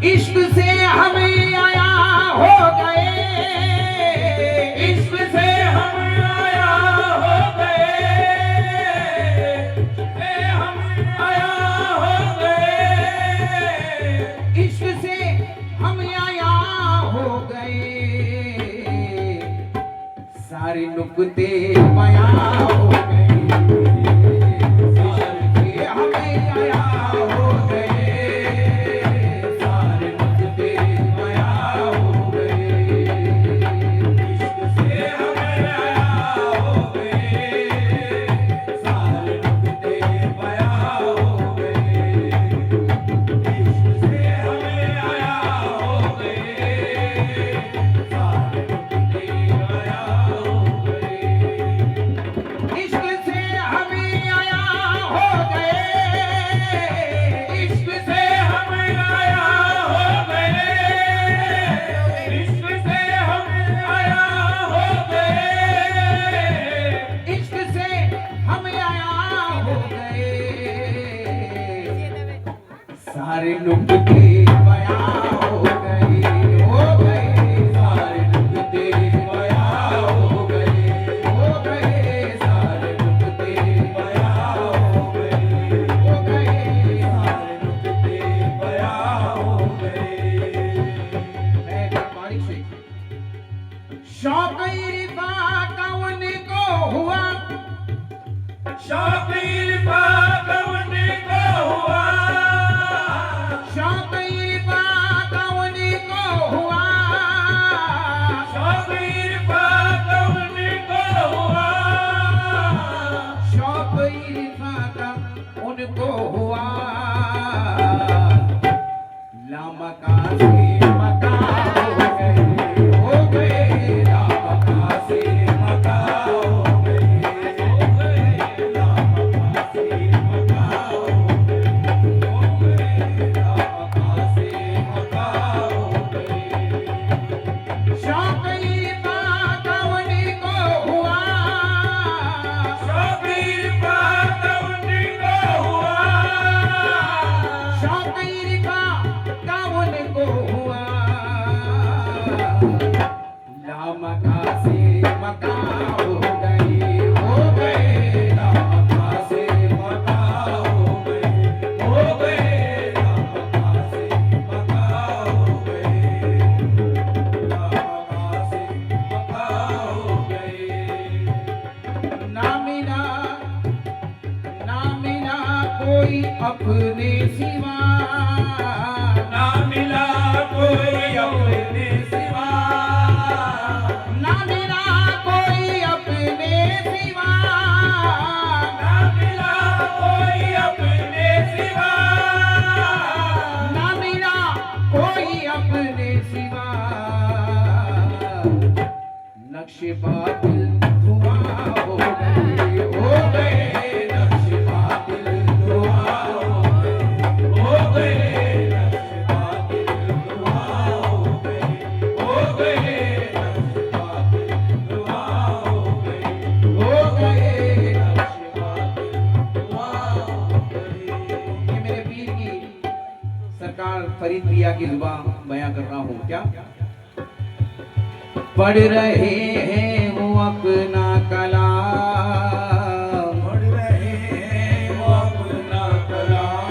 इश्क से हम आया हो गए, इश्क से हम आया हो गए, हम आया हो गए, इश्क से हम आया हो गए, सारे नुक्ते बयां हो गए। शौक इरफा का उनको हुआ, शौक इरफा का उनको हुआ, शौक इरफा का उनको हुआ, शौक इरफा का उनको हुआ, शौक इरफा का उनको हुआ। लामका से मका हो गए, लामका से मका हो गए, लामका से मका हो गए, लामका से मका हो गए। शौक इरफा का उनको हुआ, शौक इरफा का उनको हुआ, शौक इरफा का उनको हुआ। लामका से मका हो गए, लामका से मका हो गए, लामका से मका हो गए, लामका से मका हो गए। ना मिला, ना मिला कोई अपने सिवा, ना मिला कोई अपने सिवा, ना मिला कोई अपने सिवा, ना मिला कोई अपने सिवा, ना मिला कोई अपने सिवा। नक्शे बातिल धुआं हो गए, नक्शे बातिल धुआं हो गए, नक्शे बातिल धुआं हो गए, नक्शे बातिल धुआं हो गए, नक्शे बातिल धुआं हो गए। ये मेरे पीर की सरकार फरीद पिया की जुबान बयां कर रहा हूँ। क्या पढ़ रहे हैं वो अपना कलाम, पढ़ रहे हैं वो अपना कलाम,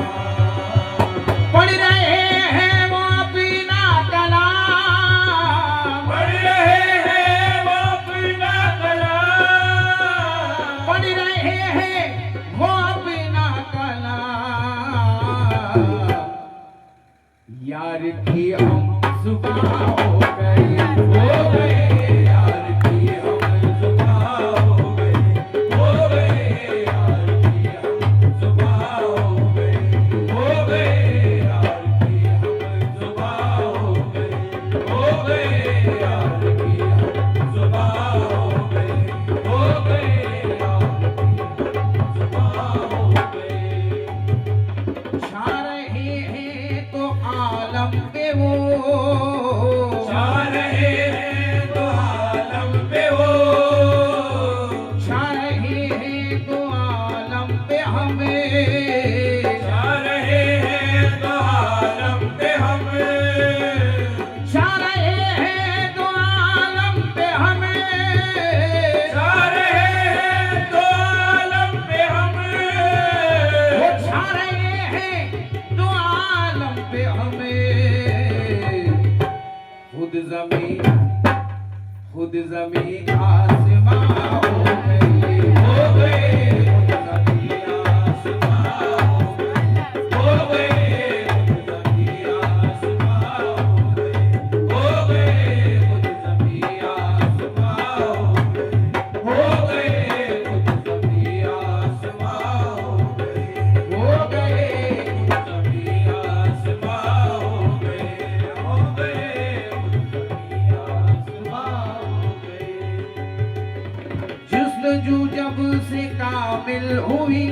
पढ़ रहे हैं वो अपना कलाम, पढ़ रहे हैं वो अपना कलाम, पढ़ रहे हैं वो अपना कलाम। यार की हम सुबह हो गए, यार की हम सुबह हो गए, यार की हम सुबह हो गए, यार की हम सुबह हो गए, यार की हम सुबह हो गए, यार की हम सुबह हो गए। छा रहे हैं तो आलम पे वो, छा रहे हैं तो आलम पे वो, छा रहे हैं तो आलम पे हमें, छा रहे हैं तो आलम पे हमें, छा रहे हैं तो आलम पे हमें, छा रहे हैं तो आलम पे हमें, वो छा रहे हैं तो आलम पे हमें। खुद ज़मीन आसमां हो गए, खुद ज़मीन आसमां हो गए, खुद ज़मीन आसमां हो गए, खुद ज़मीन आसमां हो गए, खुद ज़मीन आसमां हो गए, खुद ज़मीन आसमां हो गए, जुस्तजू जब से कामिल हुई,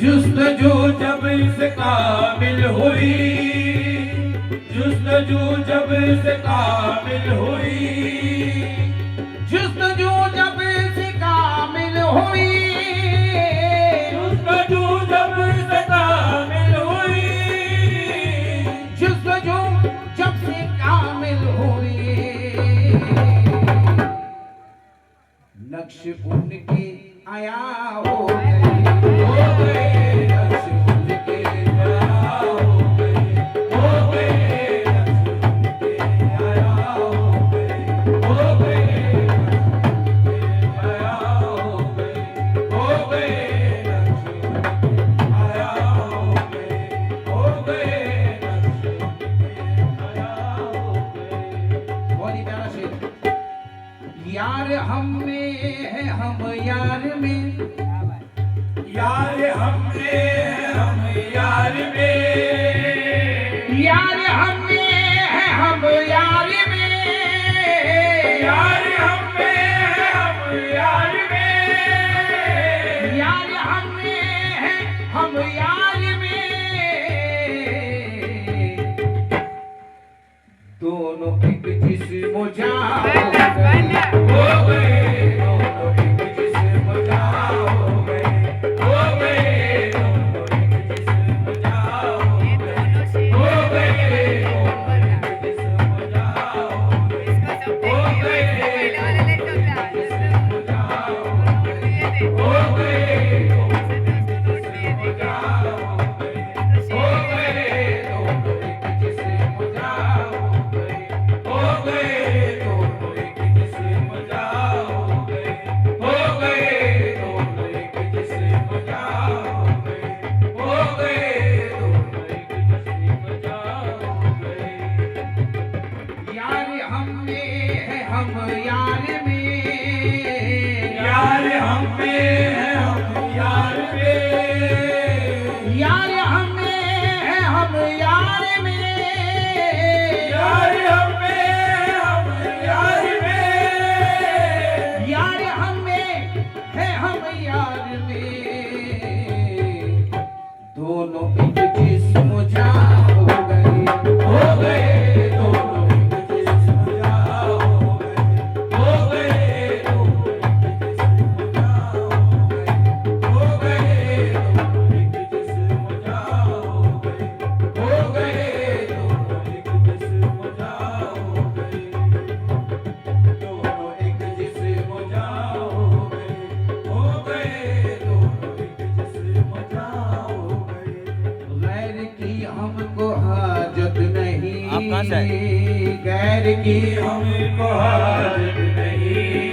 जुस्तजू जब से कामिल हुई, जुस्तजू जब से कामिल हुई, जुस्तजू जब से कामिल हुई, जुस्तजू जब से कामिल हुई, जुस्तजू जब से कामिल हुई। नक्श उनके आया हो गए, नक्श उनके आया हो गए, नक्श उनके आया हो गए, यार हम में है हम यार में, यार हम में हम यार में, यार हम में है हम यार में, यार हम में हम यार में, यार हम में है हम यार में, दोनों एक जिस्म जा हो गए, दोनों एक जिस्म जा हो गए, हो गए, दोनों एक जिस्म जा हो गए, हो गए, दोनों एक जिस्म जा हो गए, हो गए, जिस्म जा हो गए, हो गए, जिस्म जा हो गए, हो गए, दोनों एक जिस्म जा हो गए, हो गए, दोनों एक जिस्म जा हो गए, हो गए, दोनों एक जिस्म जा हो गए, हो गए, दोनों एक जिस्म जा हो गए। यार हम में है हम यार में, यार हम में हम यार में, यार हम में है हम यार में, यार हम में हम यार में, यार हम में है हम यार में, दोनों एक जिस्म जा हो गए, हो गए, दोनों एक जिस्म जा हो गए, हो गए, दोनों एक जिस्म जा हो गए, हो गए, दोनों एक जिस्म जा हो गए, हो गए, दोनों एक जिस्म जा हो गए, दोनों एक जिस्म जा हो गए, हो गए, दोनों एक जिस्म जा हो गए। गैर की हमको हाजत नहीं, आप कहाँ से आए? गैर की हमको हाजत